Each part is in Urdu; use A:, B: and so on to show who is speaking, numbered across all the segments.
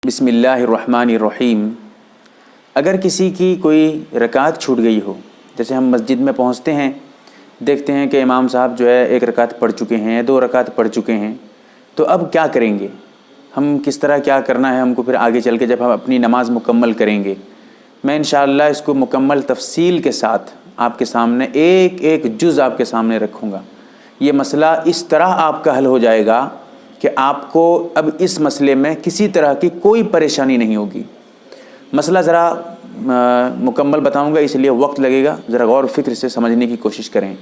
A: بسم اللہ الرحمن الرحیم۔ اگر کسی کی کوئی رکعت چھوٹ گئی ہو، جیسے ہم مسجد میں پہنچتے ہیں، دیکھتے ہیں کہ امام صاحب جو ہے ایک رکعت پڑھ چکے ہیں، دو رکعت پڑھ چکے ہیں، تو اب کیا کریں گے؟ ہم کس طرح کیا کرنا ہے ہم کو پھر آگے چل کے جب ہم اپنی نماز مکمل کریں گے؟ میں انشاءاللہ اس کو مکمل تفصیل کے ساتھ آپ کے سامنے ایک ایک جز آپ کے سامنے رکھوں گا۔ یہ مسئلہ اس طرح آپ کا حل ہو جائے گا کہ آپ کو اب اس مسئلے میں کسی طرح کی کوئی پریشانی نہیں ہوگی۔ مسئلہ ذرا مکمل بتاؤں گا، اس لیے وقت لگے گا، ذرا غور و فکر سے سمجھنے کی کوشش کریں۔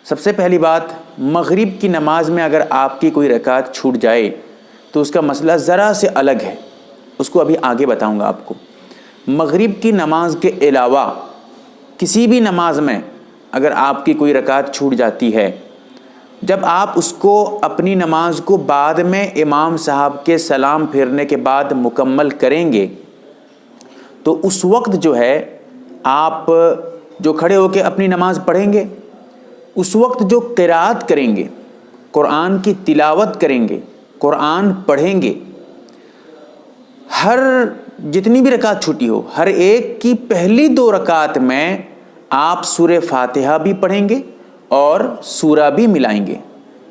A: سب سے پہلی بات، مغرب کی نماز میں اگر آپ کی کوئی رکعت چھوٹ جائے تو اس کا مسئلہ ذرا سے الگ ہے، اس کو ابھی آگے بتاؤں گا آپ کو۔ مغرب کی نماز کے علاوہ کسی بھی نماز میں اگر آپ کی کوئی رکعت چھوٹ جاتی ہے، جب آپ اس کو اپنی نماز کو بعد میں امام صاحب کے سلام پھیرنے کے بعد مکمل کریں گے تو اس وقت جو ہے آپ جو کھڑے ہو کے اپنی نماز پڑھیں گے، اس وقت جو قرات کریں گے، قرآن کی تلاوت کریں گے، قرآن پڑھیں گے، ہر جتنی بھی رکعت چھوٹی ہو، ہر ایک کی پہلی دو رکعت میں آپ سورہ فاتحہ بھی پڑھیں گے اور سورہ بھی ملائیں گے۔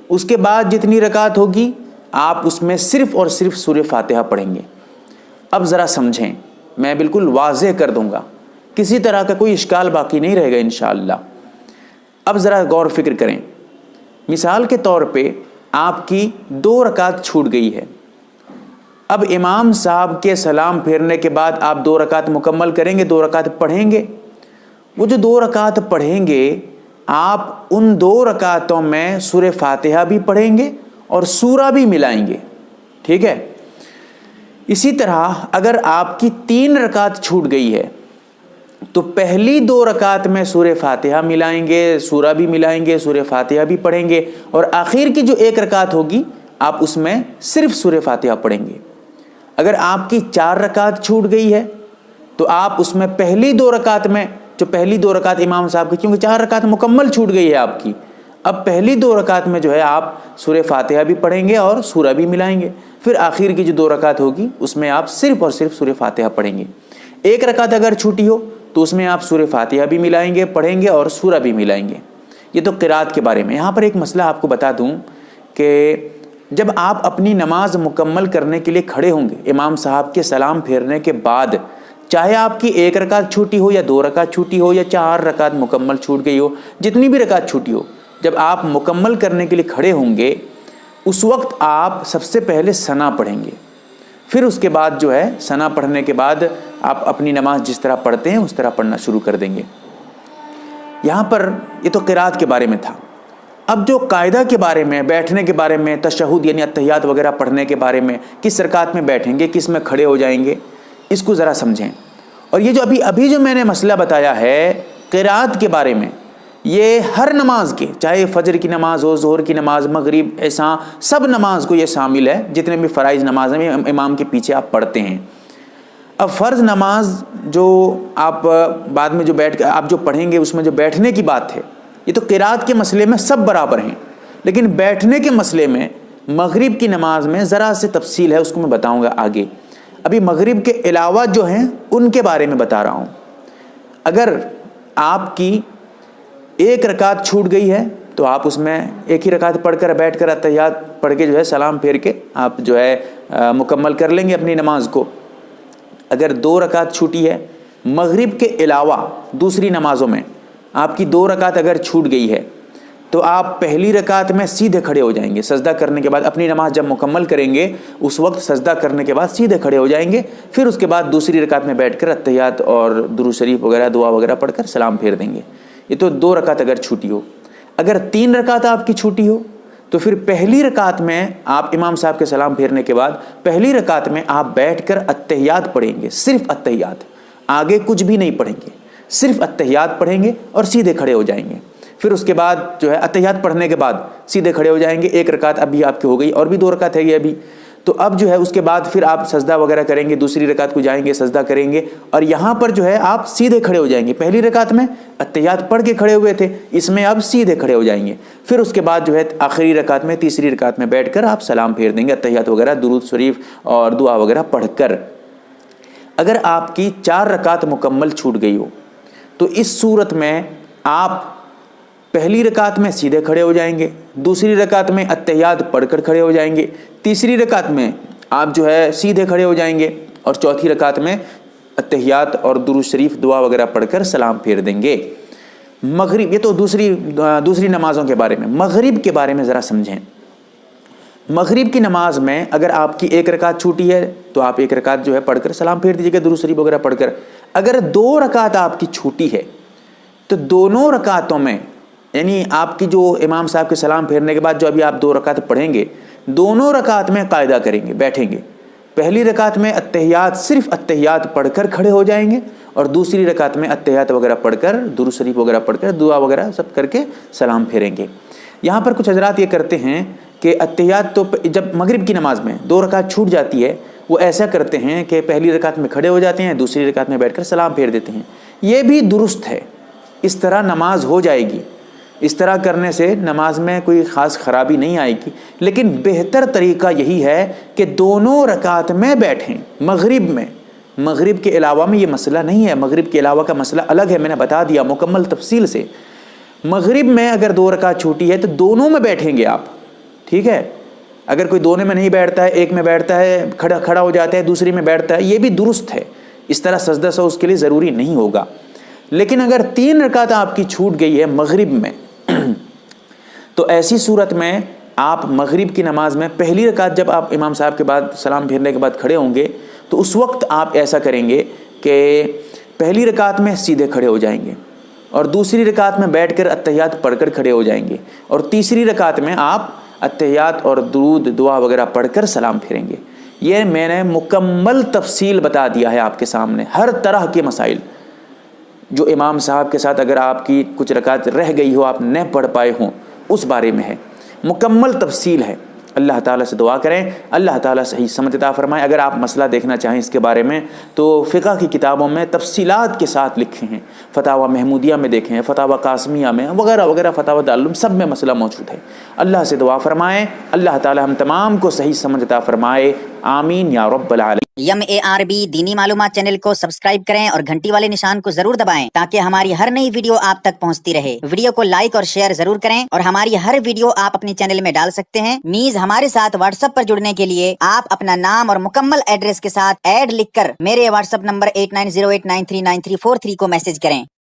A: اس کے بعد جتنی رکعت ہوگی آپ اس میں صرف اور صرف سورہ فاتحہ پڑھیں گے۔ اب ذرا سمجھیں، میں بالکل واضح کر دوں گا، کسی طرح کا کوئی اشکال باقی نہیں رہے گا انشاءاللہ۔ اب ذرا غور و فکر کریں۔ مثال کے طور پہ آپ کی دو رکعت چھوٹ گئی ہے، اب امام صاحب کے سلام پھیرنے کے بعد آپ دو رکعت مکمل کریں گے، دو رکعت پڑھیں گے۔ وہ جو دو رکعت پڑھیں گے آپ ان دو رکعتوں میں سورہ فاتحہ بھی پڑھیں گے اور سورہ بھی ملائیں گے، ٹھیک ہے؟ اسی طرح اگر آپ کی تین رکعت چھوٹ گئی ہے تو پہلی دو رکعت میں سورہ فاتحہ ملائیں گے، سورہ بھی ملائیں گے، سورہ فاتحہ بھی پڑھیں گے، اور آخر کی جو ایک رکعت ہوگی آپ اس میں صرف سورہ فاتحہ پڑھیں گے۔ اگر آپ کی چار رکعت چھوٹ گئی ہے تو آپ اس میں پہلی دو رکعت میں، جو پہلی دو رکعت امام صاحب کی، کیونکہ چار رکعت مکمل چھوٹ گئی ہے آپ کی، اب پہلی دو رکعت میں جو ہے آپ سورہ فاتحہ بھی پڑھیں گے اور سورہ بھی ملائیں گے، پھر آخر کی جو دو رکعت ہوگی اس میں آپ صرف اور صرف سورہ فاتحہ پڑھیں گے۔ ایک رکعت اگر چھوٹی ہو تو اس میں آپ سورہ فاتحہ بھی ملائیں گے، پڑھیں گے اور سورہ بھی ملائیں گے۔ یہ تو قرات کے بارے میں۔ یہاں پر ایک مسئلہ آپ کو بتا دوں کہ جب آپ اپنی نماز مکمل کرنے کے لیے کھڑے ہوں گے امام صاحب کے سلام پھیرنے کے بعد، چاہے آپ کی ایک رکعت چھوٹی ہو یا دو رکعت چھوٹی ہو یا چار رکعت مکمل چھوٹ گئی ہو، جتنی بھی رکعت چھوٹی ہو، جب آپ مکمل کرنے کے لیے کھڑے ہوں گے اس وقت آپ سب سے پہلے ثنا پڑھیں گے، پھر اس کے بعد جو ہے ثنا پڑھنے کے بعد آپ اپنی نماز جس طرح پڑھتے ہیں اس طرح پڑھنا شروع کر دیں گے۔ یہاں پر یہ تو قرات کے بارے میں تھا۔ اب جو قاعدہ کے بارے میں، بیٹھنے کے بارے میں، تشہد یعنی اتحیات وغیرہ پڑھنے کے بارے میں، کس رکعت میں بیٹھیں گے، کس میں کھڑے ہو جائیں گے، اس کو ذرا سمجھیں۔ اور یہ جو ابھی جو میں نے مسئلہ بتایا ہے قرات کے بارے میں، یہ ہر نماز کے، چاہے فجر کی نماز ہو، ظہر کی نماز، مغرب، عشاء، سب نماز کو یہ شامل ہے، جتنے بھی فرائض نمازیں میں امام کے پیچھے آپ پڑھتے ہیں۔ اب فرض نماز جو آپ بعد میں جو بیٹھ کے آپ جو پڑھیں گے اس میں جو بیٹھنے کی بات ہے، یہ تو قرات کے مسئلے میں سب برابر ہیں، لیکن بیٹھنے کے مسئلے میں مغرب کی نماز میں ذرا سے تفصیل ہے، اس کو میں بتاؤں گا آگے۔ ابھی مغرب کے علاوہ جو ہیں ان کے بارے میں بتا رہا ہوں۔ اگر آپ کی ایک رکعت چھوٹ گئی ہے تو آپ اس میں ایک ہی رکعت پڑھ کر بیٹھ کر اتحیات پڑھ کے جو ہے سلام پھیر کے آپ جو ہے مکمل کر لیں گے اپنی نماز کو۔ اگر دو رکعت چھوٹی ہے مغرب کے علاوہ دوسری نمازوں میں، آپ کی دو رکعت اگر چھوٹ گئی ہے تو آپ پہلی رکعت میں سیدھے کھڑے ہو جائیں گے، سجدہ کرنے کے بعد اپنی نماز جب مکمل کریں گے اس وقت سجدہ کرنے کے بعد سیدھے کھڑے ہو جائیں گے، پھر اس کے بعد دوسری رکعت میں بیٹھ کر اتحیات اور درود شریف وغیرہ دعا وغیرہ پڑھ کر سلام پھیر دیں گے۔ یہ تو دو رکعت اگر چھوٹی ہو۔ اگر تین رکعت آپ کی چھوٹی ہو تو پھر پہلی رکعت میں آپ امام صاحب کے سلام پھیرنے کے بعد پہلی رکعت میں آپ بیٹھ کر اتحیات پڑھیں گے، صرف اتحیات، آگے کچھ بھی نہیں پڑھیں گے، صرف اتحیات پڑھیں گے اور سیدھے کھڑے ہو جائیں گے۔ پھر اس کے بعد جو ہے اتحیات پڑھنے کے بعد سیدھے کھڑے ہو جائیں گے، ایک رکعت ابھی آپ کی ہو گئی اور بھی دو رکعت ہے یہ ابھی، تو اب جو ہے اس کے بعد پھر آپ سجدہ وغیرہ کریں گے، دوسری رکعت کو جائیں گے، سجدہ کریں گے، اور یہاں پر جو ہے آپ سیدھے کھڑے ہو جائیں گے۔ پہلی رکعت میں اتحیات پڑھ کے کھڑے ہوئے تھے، اس میں اب سیدھے کھڑے ہو جائیں گے۔ پھر اس کے بعد جو ہے آخری رکعت میں، تیسری رکعت میں بیٹھ کر آپ سلام پھیر دیں گے، اتحیات وغیرہ، درود شریف اور دعا وغیرہ پڑھ کر۔ اگر آپ کی 4 رکعت مکمل چھوٹ گئی ہو تو اس صورت میں آپ پہلی رکعت میں سیدھے کھڑے ہو جائیں گے، دوسری رکعت میں اتحیات پڑھ کر کھڑے ہو جائیں گے، تیسری رکعت میں آپ جو ہے سیدھے کھڑے ہو جائیں گے، اور چوتھی رکعت میں اتحیات اور درود شریف دعا وغیرہ پڑھ کر سلام پھیر دیں گے۔ مغرب، یہ تو دوسری نمازوں کے بارے میں۔ مغرب کے بارے میں ذرا سمجھیں۔ مغرب کی نماز میں اگر آپ کی 1 رکعت چھوٹی ہے تو آپ 1 رکعت جو ہے پڑھ کر سلام پھیر دیجیے گا، درود شریف وغیرہ پڑھ کر۔ اگر 2 رکعت آپ کی چھوٹی ہے تو دونوں رکعتوں میں، یعنی آپ کی جو امام صاحب کے سلام پھیرنے کے بعد جو ابھی آپ 2 رکعت پڑھیں گے، دونوں رکعت میں قاعدہ کریں گے، بیٹھیں گے۔ پہلی رکعت میں اتحیات، صرف اتحیات پڑھ کر کھڑے ہو جائیں گے، اور دوسری رکعت میں اتحیات وغیرہ پڑھ کر، درود شریف وغیرہ پڑھ کر، دعا وغیرہ سب کر کے سلام پھیریں گے۔ یہاں پر کچھ حضرات یہ کرتے ہیں کہ اتحیات تو جب مغرب کی نماز میں 2 رکعت چھوٹ جاتی ہے، وہ ایسا کرتے ہیں کہ پہلی رکعت میں کھڑے ہو جاتے ہیں، دوسری رکعت میں بیٹھ کر سلام پھیر دیتے ہیں۔ یہ بھی درست ہے، اس طرح نماز ہو جائے گی، اس طرح کرنے سے نماز میں کوئی خاص خرابی نہیں آئے گی، لیکن بہتر طریقہ یہی ہے کہ دونوں رکعت میں بیٹھیں۔ مغرب میں، مغرب کے علاوہ میں یہ مسئلہ نہیں ہے، مغرب کے علاوہ کا مسئلہ الگ ہے، میں نے بتا دیا مکمل تفصیل سے۔ مغرب میں اگر 2 رکعت چھوٹی ہے تو دونوں میں بیٹھیں گے آپ، ٹھیک ہے؟ اگر کوئی دونوں میں نہیں بیٹھتا ہے، ایک میں بیٹھتا ہے، کھڑا ہو جاتا ہے، دوسری میں بیٹھتا ہے، یہ بھی درست ہے، اس طرح سجدہ سو اس کے لیے ضروری نہیں ہوگا۔ لیکن اگر 3 رکعت آپ کی چھوٹ گئی ہے مغرب میں تو ایسی صورت میں آپ مغرب کی نماز میں پہلی رکعت جب آپ امام صاحب کے بعد سلام پھیرنے کے بعد کھڑے ہوں گے تو اس وقت آپ ایسا کریں گے کہ پہلی رکعت میں سیدھے کھڑے ہو جائیں گے، اور دوسری رکعت میں بیٹھ کر اتحیات پڑھ کر کھڑے ہو جائیں گے، اور تیسری رکعت میں آپ اتحیات اور درود دعا وغیرہ پڑھ کر سلام پھیریں گے۔ یہ میں نے مکمل تفصیل بتا دیا ہے آپ کے سامنے، ہر طرح کے مسائل جو امام صاحب کے ساتھ اگر آپ کی کچھ رکعت رہ گئی ہو، آپ نہ پڑھ پائے ہوں، اس بارے میں ہے، مکمل تفصیل ہے۔ اللہ تعالیٰ سے دعا کریں اللہ تعالیٰ صحیح سمجھ عطا فرمائے۔ اگر آپ مسئلہ دیکھنا چاہیں اس کے بارے میں تو فقہ کی کتابوں میں تفصیلات کے ساتھ لکھے ہیں، فتاوی محمودیہ میں دیکھیں، فتاوی قاسمیہ میں وغیرہ وغیرہ، فتاوی دارالعلوم، سب میں مسئلہ موجود ہے۔ اللہ سے دعا فرمائیں اللہ تعالیٰ ہم تمام کو صحیح سمجھ عطا فرمائے، آمین یا رب العالمین۔
B: MARB دینی معلومات چینل کو سبسکرائب کریں اور گھنٹی والے نشان کو ضرور دبائیں تاکہ ہماری ہر نئی ویڈیو آپ تک پہنچتی رہے۔ ویڈیو کو لائک اور شیئر ضرور کریں، اور ہماری ہر ویڈیو آپ اپنے چینل میں ڈال سکتے ہیں۔ نیز ہمارے ساتھ واٹس ایپ پر جڑنے کے لیے آپ اپنا نام اور مکمل ایڈریس کے ساتھ ایڈ لکھ کر میرے واٹس ایپ نمبر 8908939343 کو میسج کریں۔